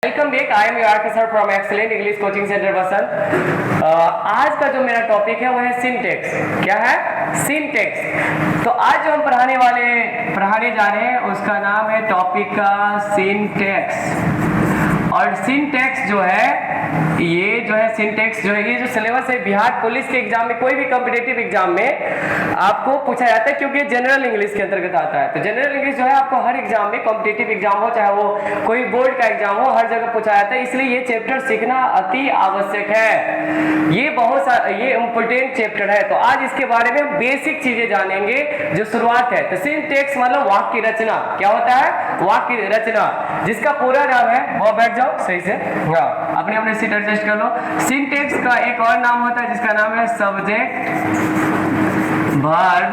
Welcome back. I am your sir from excellent English coaching centre Basant. आज का जो मेरा टॉपिक है वो है सिंटेक्स। क्या है? सिंटेक्स। तो आज जो हम पढ़ाने जा रहे हैं उसका नाम है टॉपिक का सिंटेक्स। और सिंटेक्स जो है ये जो सिलेबस है बिहार पुलिस के एग्जाम में, कोई भी कॉम्पिटिटिव एग्जाम में आपको पूछा जाता है, क्योंकि जनरल इंग्लिश के अंतर्गत आता है। तो जनरल इंग्लिश जो है आपको हर एग्जाम में, कॉम्पिटिटिव एग्जाम हो चाहे वो कोई बोर्ड का एग्जाम हो, हर जगह पूछा जाता है। इसलिए ये चैप्टर सीखना अति आवश्यक है। ये इम्पोर्टेंट चैप्टर है। तो आज इसके बारे में हम बेसिक चीजें जानेंगे। जो शुरुआत है, तो सिंटेक्स मतलब वाक्य की रचना। क्या होता है? वाक्य की रचना, जिसका पूरा नाम है, वो बैठ जाओ सही से, हाँ अपने अपने सीट एडजस्ट कर लो। सिंटेक्स का एक और नाम होता है जिसका नाम है सब्जेक्ट वर्ब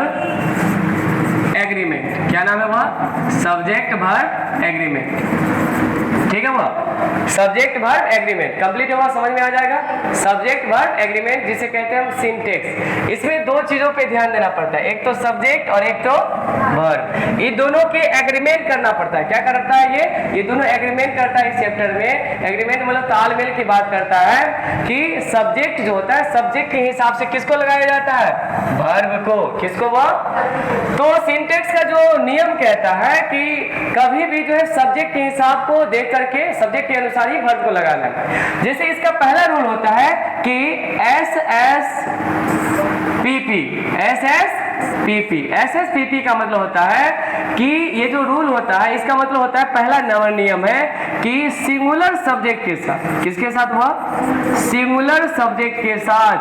एग्रीमेंट। क्या नाम है वह? Subject verb agreement. ठीक है, वह सब्जेक्ट वर्ब एग्रीमेंट कंप्लीट हुआ, समझ में आ जाएगा। सब्जेक्ट वर्ब एग्रीमेंट जिसे कहते हैं हम सिंटेक्स। इसमें दो चीजों पे ध्यान देना पड़ता है, एक तो सब्जेक्ट और एक तो वर्ब। ये दोनों के एग्रीमेंट करना पड़ता है। क्या करता है ये दोनों एग्रीमेंट करता है इस चैप्टर में। एग्रीमेंट मतलब तालमेल की बात करता है कि सब्जेक्ट जो होता है, सब्जेक्ट के हिसाब से किसको लगाया जाता है? वर्ब को। किसको? वह। तो सिंटेक्स का जो नियम कहता है कि कभी भी जो है सब्जेक्ट के हिसाब को देख करके, सब्जेक्ट के अनुसार ही वर्ब को लगाना है। जैसे इसका पहला रूल होता है कि SSPP का मतलब होता है कि ये जो रूल होता है इसका मतलब होता है, पहला नंबर नियम है कि सिंगुलर सब्जेक्ट के साथ, किसके साथ हुआ? सिंगुलर सब्जेक्ट के साथ,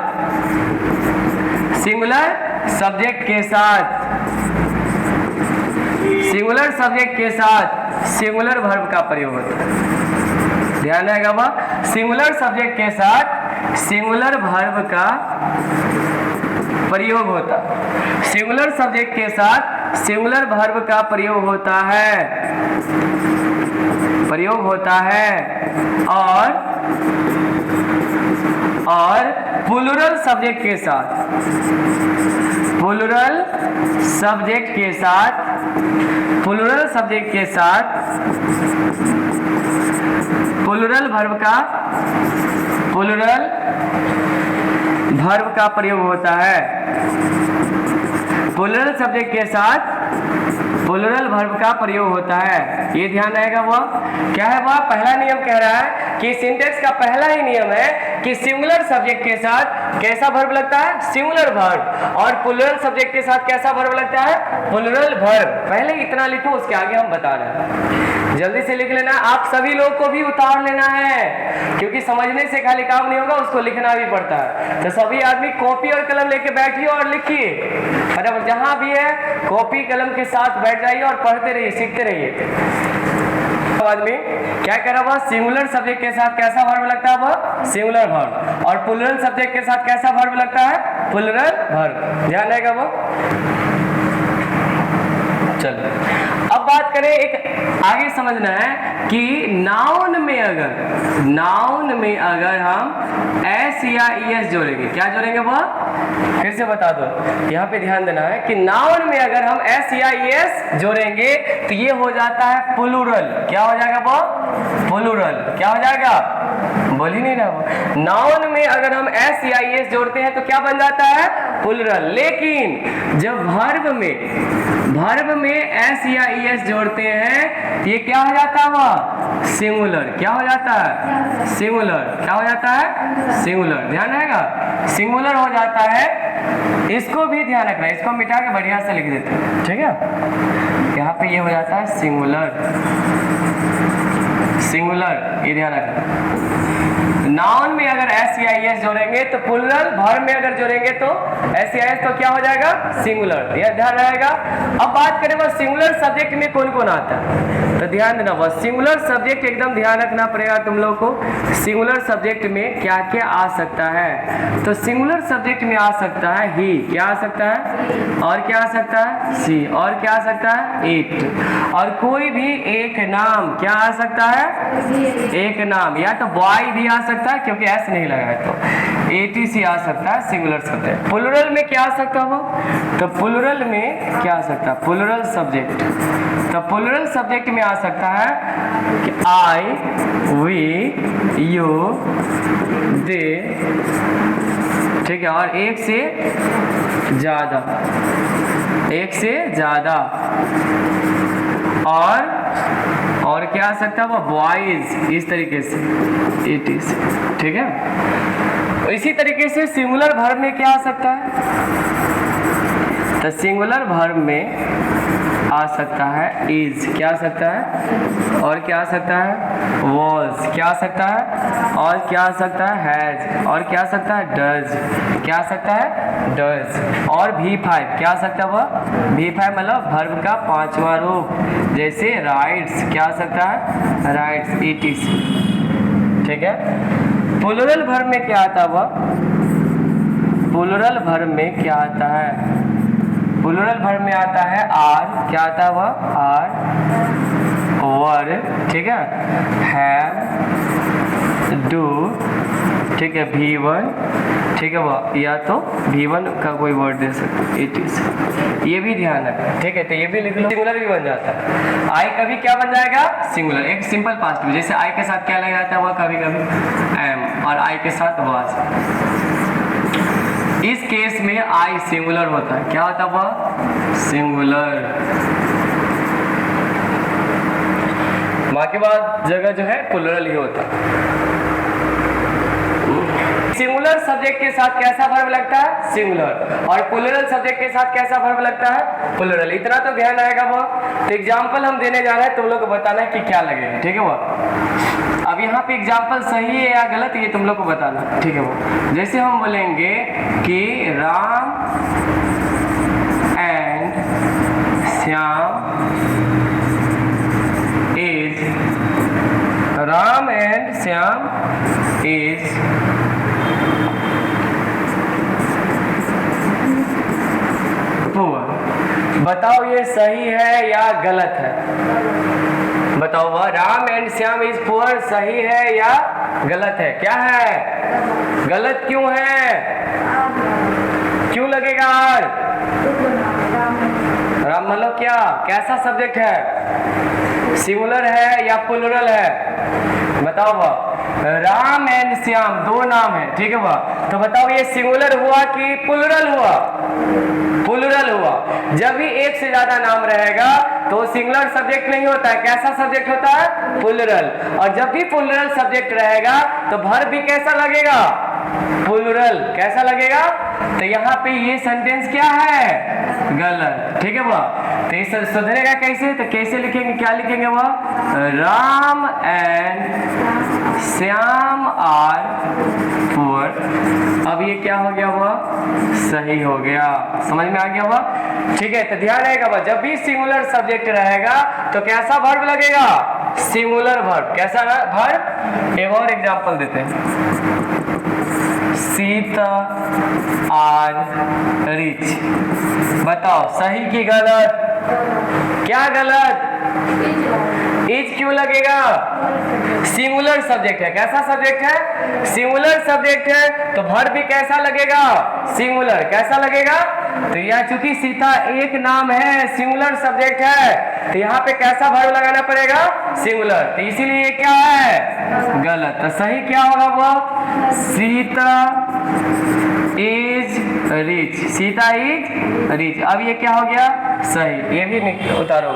सिंगुलर सब्जेक्ट के साथ, सिंगुलर सब्जेक्ट के साथ सिंगुलर वर्ब का प्रयोग होता है। ध्यान रहेगा वह, सिंगुलर सब्जेक्ट के साथ सिंगुलर वर्ब का प्रयोग होता है। सिंगुलर सब्जेक्ट के साथ सिंगुलर वर्ब का प्रयोग होता है और प्लूरल सब्जेक्ट के साथ, प्लूरल सब्जेक्ट के साथ, प्लूरल सब्जेक्ट के साथ प्लूरल वर्ब का प्रयोग होता है। प्लूरल सब्जेक्ट के साथ प्लूरल वर्ब का प्रयोग होता है। ये ध्यान रहेगा। वह क्या है? वह पहला नियम कह रहा है कि सिंटेक्स का पहला ही नियम है कि सिंगुलर सब्जेक्ट के साथ कैसा वर्ब लगता है? Singular verb. और प्लूरल सब्जेक्ट के साथ कैसा वर्ब लगता है? Plural verb. पहले इतना लिखो, उसके आगे हम बता रहे हैं। जल्दी से लिख लेना। आप सभी लोग को भी उतार लेना है, क्योंकि समझने से खाली काम नहीं होगा, उसको लिखना भी पड़ता है। तो सभी आदमी कॉपी और कलम लेके बैठिए और लिखिए। मतलब जहां भी है कॉपी कलम के साथ बैठ जाइए और पढ़ते रहिए, सीखते रहिए। आदमी क्या कर रहा है? सिंगुलर सब्जेक्ट के साथ कैसा वर्ब लगता है? वह सिंगुलर वर्ब। और प्लूरल सब्जेक्ट के साथ कैसा वर्ब लगता है? Plural verb. ध्यान रहेगा वो। चलो अब बात करें, एक आगे समझना है कि नाउन में अगर हम एस या ईएस जोड़ेंगे, क्या जोड़ेंगे? वह फिर से बता दो, यहाँ पे ध्यान देना है कि नाउन में अगर हम एस या ईएस जोड़ेंगे तो ये हो जाता है प्लूरल। क्या हो जाएगा? वो प्लूरल। क्या हो जाएगा? बोल ही नहीं रहा वो। नाउन में अगर हम एस या ईएस जोड़ते हैं तो क्या बन जाता है? प्लूरल। लेकिन जब वर्ब में एस या ईएस जोड़ते हैं तो ये क्या हो जाता है? वह सिंगुलर। क्या हो जाता है? सिंगुलर। क्या हो जाता है? सिंगुलर। ध्यान रहेगा, सिंगुलर हो जाता है। इसको भी ध्यान रखना, इसको मिटा के बढ़िया से लिख देते हैं, ठीक है। यहाँ पे ये हो जाता है सिंगुलर, सिंगुलर। ये ध्यान रखना। नाउन में अगर एस या ईएस जोड़ेंगे तो प्लूरल, वर्ब में अगर जोड़ेंगे तो एस या ईएस तो क्या हो जाएगा? सिंगुलर। यह ध्यान रहेगा। अब बात करें वह सिंगुलर सब्जेक्ट में कौन कौन आता है, तो ध्यान देना। वह सिंगुलर सब्जेक्ट एकदम ध्यान रखना पड़ेगा तुम लोग को। सिंगुलर सब्जेक्ट में क्या क्या आ सकता है? तो सिंगुलर सब्जेक्ट में आ सकता है ही। क्या आ सकता है? और क्या आ सकता है? सी। और क्या आ सकता है? इट। और कोई भी एक नाम। क्या आ सकता है? एक नाम। या तो बॉय भी आ सकता सकता है क्योंकि एस नहीं लगा है, तो ATC आ सकता है, सिंगुलर सब्जेक्ट। प्लूरल में क्या आ सकता है? तो प्लूरल में क्या आ सकता है? Plural subject. तो प्लूरल सब्जेक्ट में आ सकता है कि आई, वी, यू, दे, ठीक है, और एक से ज्यादा, एक से ज्यादा, और क्या आ सकता है? वो बॉयज, इस तरीके से इट इज, ठीक है। इसी तरीके से सिंगुलर वर्ब में क्या आ सकता है? तो सिंगुलर वर्ब में आ सकता है इज, क्या आ सकता है? और क्या आ सकता है? वॉज, क्या आ सकता है? और क्या आ सकता है? हैज, और क्या आ सकता है? डज, क्या आ सकता है? डज, और V5 क्या आ सकता है? वह V5 मतलब वर्ब का पांचवा रूप, जैसे राइट्स, क्या आ सकता है? राइट्स, ETC, ठीक है। प्लूरल वर्ब में क्या आता है? वह प्लूरल वर्ब में क्या आता है? प्लूरल वर्ब में आता है आर, क्या आता है? वह आर, वर, ठीक है, हैव, डू, ठीक है, V1, ठीक है, वह या तो V1 का कोई वर्ड दे सकते, ETC, ये भी ध्यान रखें, ठीक है। तो ये भी लिख लो, सिंगुलर भी बन जाता है। आई कभी क्या बन जाएगा? सिंगुलर, एक सिंपल पास्ट में, जैसे आई के साथ क्या लग जाता है? वह कभी कभी एम, और आई के साथ वाज। इस केस में आई सिंगुलर होता है, क्या होता है? वह सिंगुलर। बाकी बात जगह जो है प्लूरल ही होता है। सिंगुलर सब्जेक्ट के साथ कैसा वर्ब लगता है? सिंगुलर, और प्लूरल सब्जेक्ट के साथ कैसा वर्ब लगता है? प्लूरल। इतना तो ध्यान आएगा वो। तो एग्जांपल हम देने जा रहे हैं, तुम लोग को बताना है कि क्या लगेगा, ठीक है। वो अब यहाँ पे एग्जांपल सही है या गलत, ये तुम लोग को बताना, ठीक है। वो जैसे हम बोलेंगे कि Ram and Shyam is, Ram and Shyam is poor. बताओ ये सही है या गलत है? बताओ, वह Ram and Shyam is poor सही है या गलत है? क्या है? गलत क्यों है? क्यों लगेगा? राम मतलब क्या, कैसा सब्जेक्ट है? सिंगुलर है या प्लूरल है? बताओ। वह राम एंड श्याम दो नाम है, ठीक है। वह तो बताओ ये सिंगुलर हुआ कि प्लूरल हुआ? प्लूरल हुआ। जब भी एक से ज्यादा नाम रहेगा तो सिंगुलर सब्जेक्ट नहीं होता है, कैसा सब्जेक्ट होता है? प्लूरल। और जब भी प्लूरल सब्जेक्ट रहेगा तो वर्ब भी कैसा लगेगा? प्लूरल। कैसा लगेगा? तो यहाँ पे ये सेंटेंस क्या है? गलत, ठीक है। वह तो ये सुधरेगा कैसे? तो कैसे लिखेंगे, क्या लिखेंगे? वह Ram and Shyam are poor. अब ये क्या हो गया? वह सही हो गया। समझ में आ गया? वह ठीक है। तो ध्यान रहेगा, वह जब भी सिंगुलर सब्जेक्ट रहेगा तो कैसा वर्ब लगेगा? Singular verb. कैसा वर्ब? एक और एग्जांपल देते हैं। Sita are rich. बताओ सही कि गलत? क्या गलत? इज क्यों लगेगा? सिंगुलर सब्जेक्ट है। कैसा सब्जेक्ट है? सिंगुलर सब्जेक्ट है, तो वर्ब भी कैसा लगेगा? सिंगुलर। कैसा लगेगा? तो यहाँ चूंकि सीता एक नाम है, सिंगुलर सब्जेक्ट है, तो यहाँ पे कैसा वर्ब लगाना पड़ेगा? सिंगुलर। तो इसीलिए ये क्या है? गलत। तो सही क्या होगा? वो Sita is rich. Sita is rich. अब ये क्या हो गया? सही। ये भी उतारो,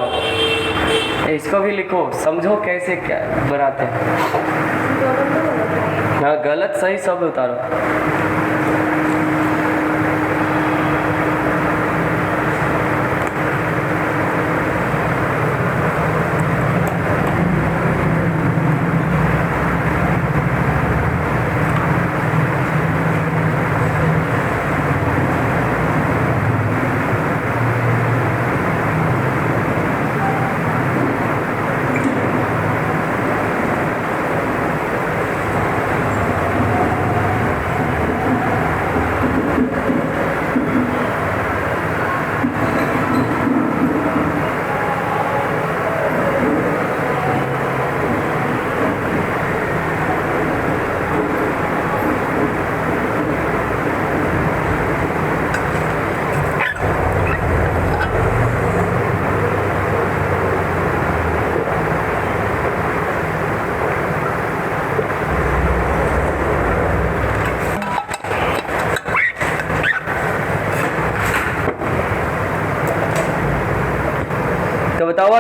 इसको भी लिखो, समझो कैसे क्या बनाते हैं। हाँ, गलत सही सब उतारो।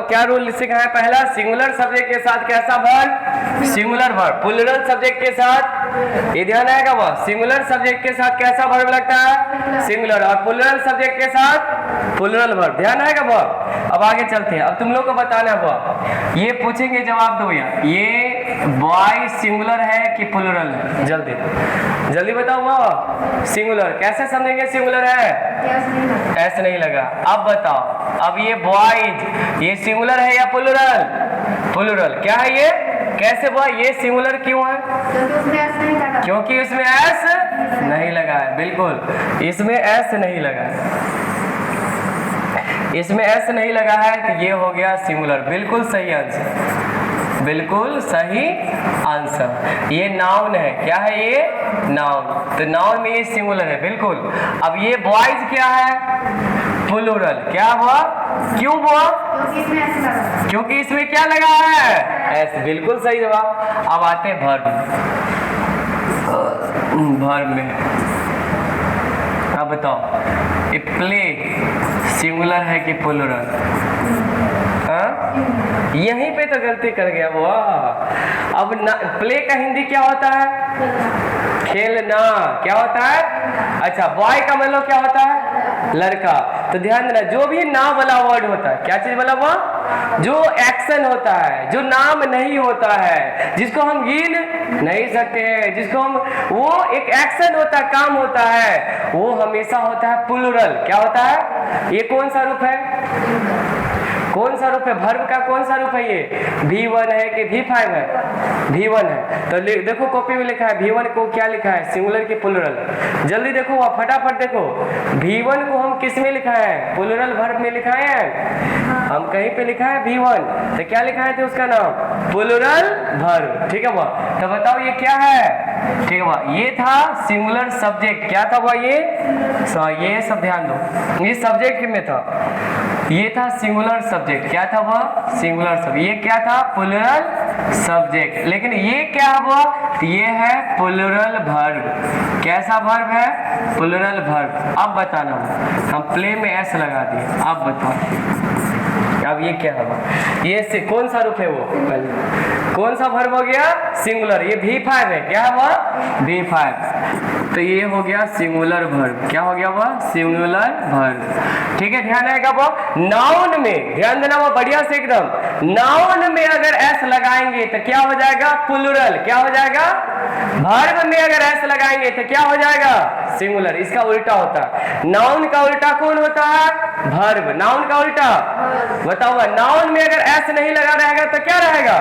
क्या रूल सिखाया पहला, सिंगुलर सब्जेक्ट के साथ कैसा verb, singular verb. Plural subject के साथ ये ध्यान आएगा, वो सिंगुलर सब्जेक्ट के साथ कैसा वर्ब लगता है, सिंगुलर, और प्लूरल सब्जेक्ट के साथ प्लूरल वर्ब। ध्यान आएगा वो। अब आगे चलते हैं। अब तुम लोग को बताना वो, ये पूछेंगे जवाब दो यार, ये बॉय सिंगुलर है कि प्लूरल है, जल्दी जल्दी बताओ। वो सिंगुलर कैसे समझेंगे, सिंगुलर है, ऐसे नहीं लगा। अब बताओ, अब ये बॉयज ये सिंगुलर है या प्लूरल, प्लूरल। क्या है ये, कैसे बॉय, ये सिंगुलर क्यों है, क्योंकि इसमें एस नहीं लगा है। बिल्कुल, इसमें एस नहीं लगा है, इसमें एस नहीं लगा है, तो ये हो गया सिंगुलर। बिल्कुल सही आंसर, बिल्कुल सही आंसर। ये नाउन है, क्या है ये, नाउन। तो नाउन में ये सिंगुलर है, बिल्कुल। अब ये बॉयज क्या है, प्लूरल। क्या हुआ, क्यों हुआ, क्योंकि इसमें क्या लगा है, एस। बिल्कुल सही जवाब। अब आते हैं वर्ब, वर्ब में। अब बताओ, ये प्ले सिंगुलर है कि प्लूरल, यहीं पे तो गलती कर गया वो। अब प्ले का हिंदी क्या होता है, खेलना। क्या होता है, अच्छा, बॉय का मतलब क्या होता है, लड़का। तो ध्यान देना, जो भी नाम वाला वर्ड होता है, क्या चीज वाला, वो जो एक्शन होता है, जो नाम नहीं होता है, जिसको हम गिन नहीं सकते हैं, जिसको हम, वो एक एक्शन होता है, काम होता है, वो हमेशा होता है प्लूरल। क्या होता है, ये कौन सा रूप है, कौन सा रूप है, वर्ब का कौन सा रूप है, ये V1 है कि V5 है, V1 है। तो देखो कॉपी में लिखा है V1 को क्या लिखा है, सिंगुलर की प्लूरल। जल्दी देखो, फटाफट देखो, V1 को हम किस में लिखा है, प्लूरल वर्ब में लिखा है, हम कहीं पे लिखा है V1, तो क्या लिखा है, तो उसका नाम प्लूरल वर्ब। ठीक है वह, तो बताओ ये क्या है, ठीक है वह, ये था सिंगुलर सब्जेक्ट। क्या था वह, ये सब ध्यान दो, ये सब्जेक्ट में था, ये था सिंगुलर सब्जेक्ट। क्या था वह, सिंगुलर सब्जेक्ट। ये क्या था, प्लूरल सब्जेक्ट। लेकिन ये क्या हुआ, ये है प्लूरल वर्ब। कैसा वर्ब है, प्लूरल वर्ब। अब बताना, हम प्ले में एस लगा दिए। अब बताओ, अब ये क्या हुआ, ये से कौन सा रूप है, वो कौन सा वर्ब हो गया, सिंगुलर। ये V5 है, क्या हुआ, V5। तो ये हो गया सिंगुलर वर्ब। क्या हो गया वह, सिंगुलर वर्ब। ठीक है, ध्यान आएगा वो। नाउन में ध्यान देना, वो बढ़िया से एकदम। नाउन में अगर एस लगाएंगे तो क्या हो जाएगा, प्लूरल। क्या हो जाएगा, वर्ब में अगर एस लगाएंगे तो क्या हो जाएगा, सिंगुलर। इसका उल्टा होता है, नाउन का उल्टा कौन होता है, वर्ब। नाउन का उल्टा बताओ, नाउन में अगर एस नहीं लगा रहेगा तो क्या रहेगा,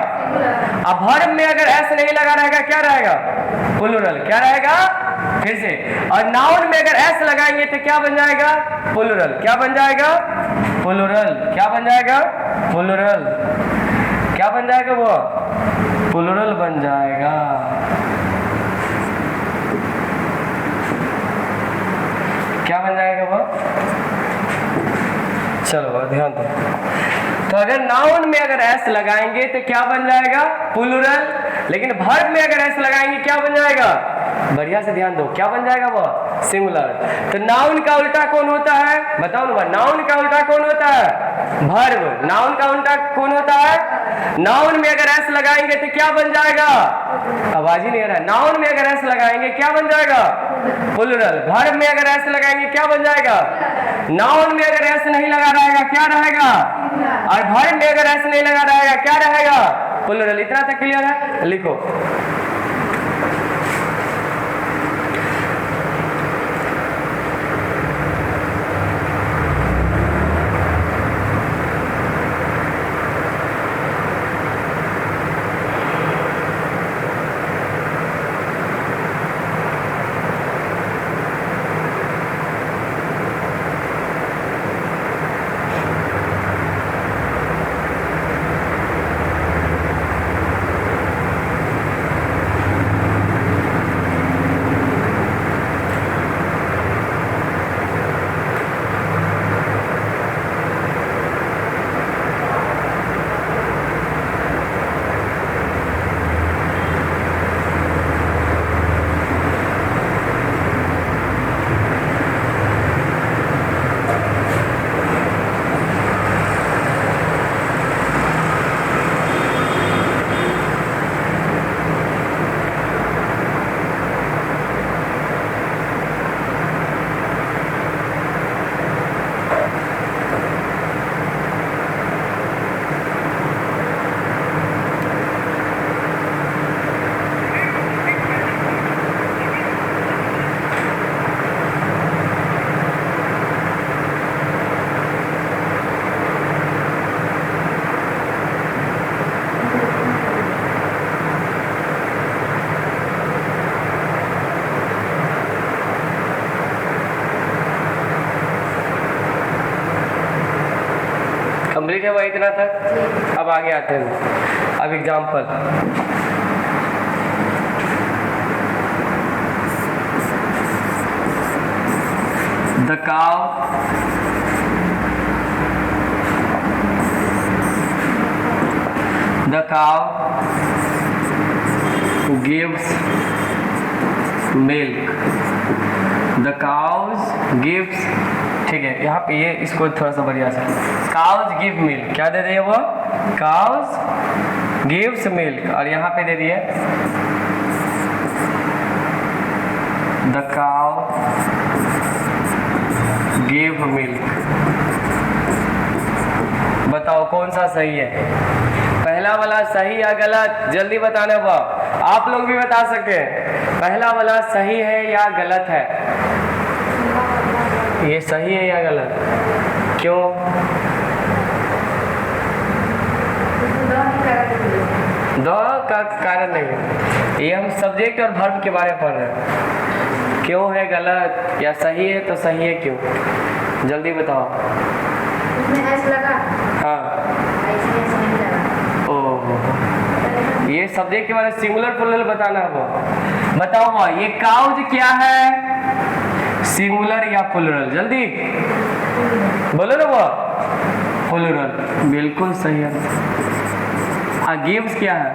अब वर्ब में अगर एस नहीं लगा रहेगा क्या रहेगा, प्लूरल। क्या रहेगा, फिर से, और नाउन में अगर एस लगाएंगे तो क्या बन जाएगा, प्लूरल। क्या बन जाएगा, प्लूरल। क्या बन जाएगा, प्लूरल। क्या बन जाएगा वो, प्लूरल बन जाएगा। क्या बन जाएगा वो, चलो ध्यान दो। तो अगर नाउन में अगर एस लगाएंगे तो क्या बन जाएगा, प्लूरल। लेकिन वर्ब में अगर एस लगाएंगे क्या बन जाएगा, बढ़िया से ध्यान दो, क्या बन जाएगा वो, सिंगुलर। तो नाउन का उल्टा कौन होता है, बताओ ना, नाउन का उल्टा कौन होता है, वर्ब। नाउन का उल्टा कौन होता है, नाउन में अगर एस लगाएंगे तो क्या बन जाएगा, आवाज ही नहीं आ रहा है। नाउन में अगर एस लगाएंगे क्या बन जाएगा, प्लूरल। वर्ब में अगर एस लगाएंगे क्या बन जाएगा, नाउन में अगर एस नहीं लगा रहेगा क्या रहेगा, और वर्ब में अगर एस नहीं लगा रहेगा क्या रहेगा, प्लूरल। इतना तक क्लियर है, लिखो। इतना तक? अब आगे आते हैं। अब example, the cow gives milk. The cows gives, ठीक है, यहाँ पे ये इसको थोड़ा सा बढ़िया से, cows give milk, क्या दे दिए वो? cows gives milk, और यहाँ पे दे दिए the cow give milk। बताओ कौन सा सही है? पहला वाला सही या गलत? जल्दी बताना बा, आप लोग भी बता सकते हैं। पहला वाला सही है या गलत है? ये सही है या गलत? क्यों? दो का कारण नहीं है, ये हम सब्जेक्ट और वर्ब के बारे में पढ़ रहे हैं। क्यों है गलत या सही है? तो सही है क्यों? जल्दी बताओ। लगा। हाँ, ये सब्जेक्ट के बारे में सिंगुलर प्लूरल बताना है। बताओ ये काउज क्या है, सिंगुलर या प्लूरल? जल्दी बोलो ना वो, प्लूरल, बिल्कुल सही है। गिव्स क्या है?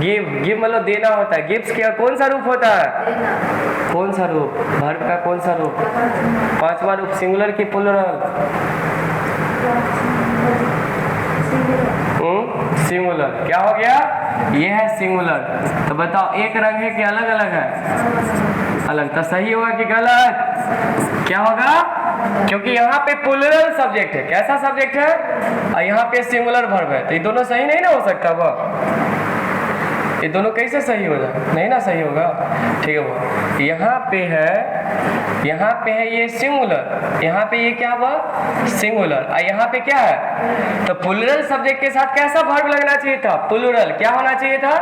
गिव मतलब देना होता है। गिव्स क्या, कौन सा रूप होता है? कौन सा रूप? वर्ब का कौन सा रूप? पांचवा रूप, सिंगुलर की प्लूरल? सिंगुलर। क्या हो गया? ये है सिंगुलर। तो बताओ एक रंग है कि अलग अलग है? अलग। तो सही होगा कि गलत? क्या होगा? क्योंकि यहाँ पे प्लूरल सब्जेक्ट है। कैसा सब्जेक्ट है? और यहाँ पे सिंगुलर वर्ब है, तो ये दोनों सही नहीं ना हो सकता। वो ये दोनों कैसे सही हो जाए? नहीं ना सही होगा। ठीक है, वो यहाँ पे है ये सिंगुलर, यहाँ पे ये क्या हुआ? सिंगुलर। और यहाँ पे क्या है? तो प्लूरल सब्जेक्ट के साथ कैसा वर्ब लगना चाहिए था? प्लूरल। क्या होना चाहिए था?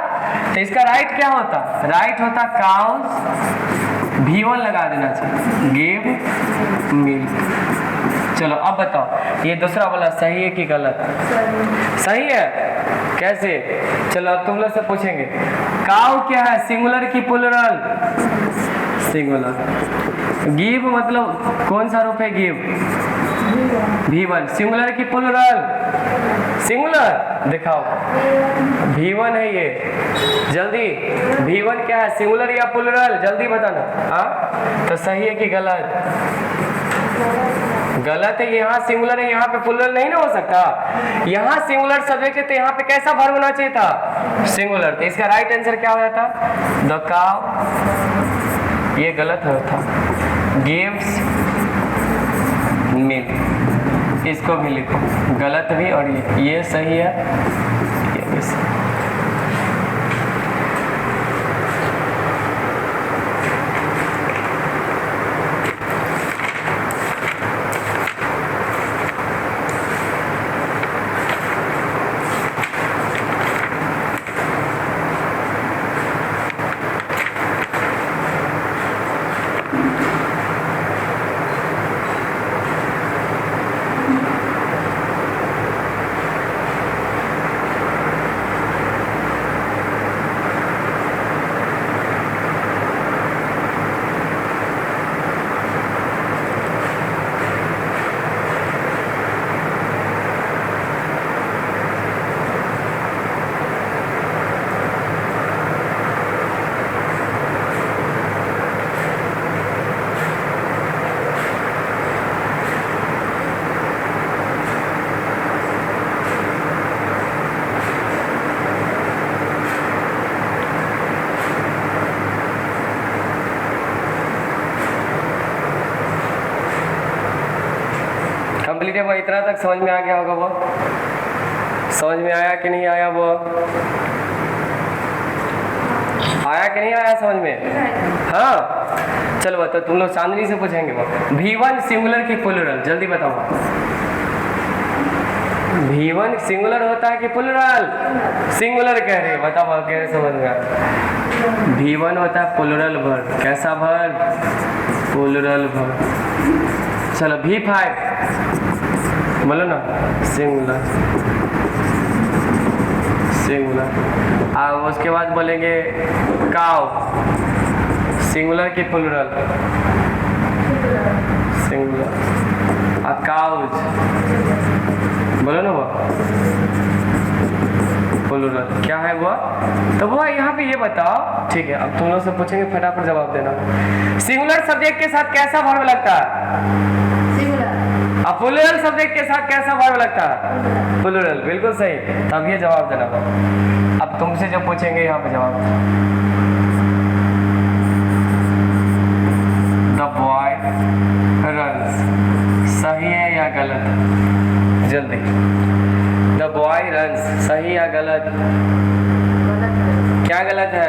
तो इसका राइट क्या होता? राइट होता काउज, V1 लगा देना चाहिए, गिव मिल्क। चलो अब बताओ ये दूसरा वाला सही है कि गलत? सही है। कैसे? चलो अब तुम लोग से पूछेंगे, काउ क्या है, सिंगुलर की प्लूरल? सिंगुलर। गिव मतलब कौन सा रूप है? Give, V1। सिंगुलर की प्लूरल? सिंगुलर। दिखाओ, V1 है ये। जल्दी, V1 क्या है, सिंगुलर या प्लूरल? जल्दी बताना। हाँ, तो सही है कि गलत? गलत है। यहाँ सिंगुलर है, यहाँ पे प्लूरल नहीं ना हो सकता। यहाँ सिंगुलर सब्जेक्ट है, तो यहाँ पे कैसा वर्ब होना चाहिए था? सिंगुलर। तो इसका राइट आंसर क्या हो जाता? द काउ, ये गलत होता, गिव्स मिल्क। इसको भी लिखो, गलत भी और ये सही है, ये भी सही। कंप्लीट है वो। इतना तक समझ में आ गया होगा? वो समझ में आया कि नहीं आया? वो आया कि नहीं आया समझ में? हाँ, चलो बताओ। तुम लोग चांदनी से पूछेंगे वो, V1 सिंगुलर की प्लूरल? जल्दी बताओ। V1 सिंगुलर होता है कि प्लूरल? सिंगुलर कह रहे, बताओ कह रहे, समझ में आया? V1 होता है प्लूरल वर्ब। कैसा वर्ब? Plural verb. चलो V5 बोलो ना, सिंगुलर। सिंगुलर। अब उसके बाद बोलेंगे काउ, सिंगुलर की प्लूरल? सिंगुलर। आ काउज, बोलो ना वो प्लूरल। क्या है वो? तो वो यहाँ पे ये बताओ, ठीक है, अब तुम लोग से पूछेंगे, फटाफट जवाब देना। सिंगुलर सब्जेक्ट के साथ कैसा वर्ब लगता है? सिंगुलर। अब प्लूरल सब्जेक्ट के साथ कैसा वर्ब लगता है? प्लूरल। बिल्कुल सही। तब ये जवाब देना। अब तुमसे जब पूछेंगे यहाँ पे जवाब, द बॉय रन्स, सही है या गलत? जल्दी। द बॉय रन्स, सही या गलत? गलत है। क्या गलत है?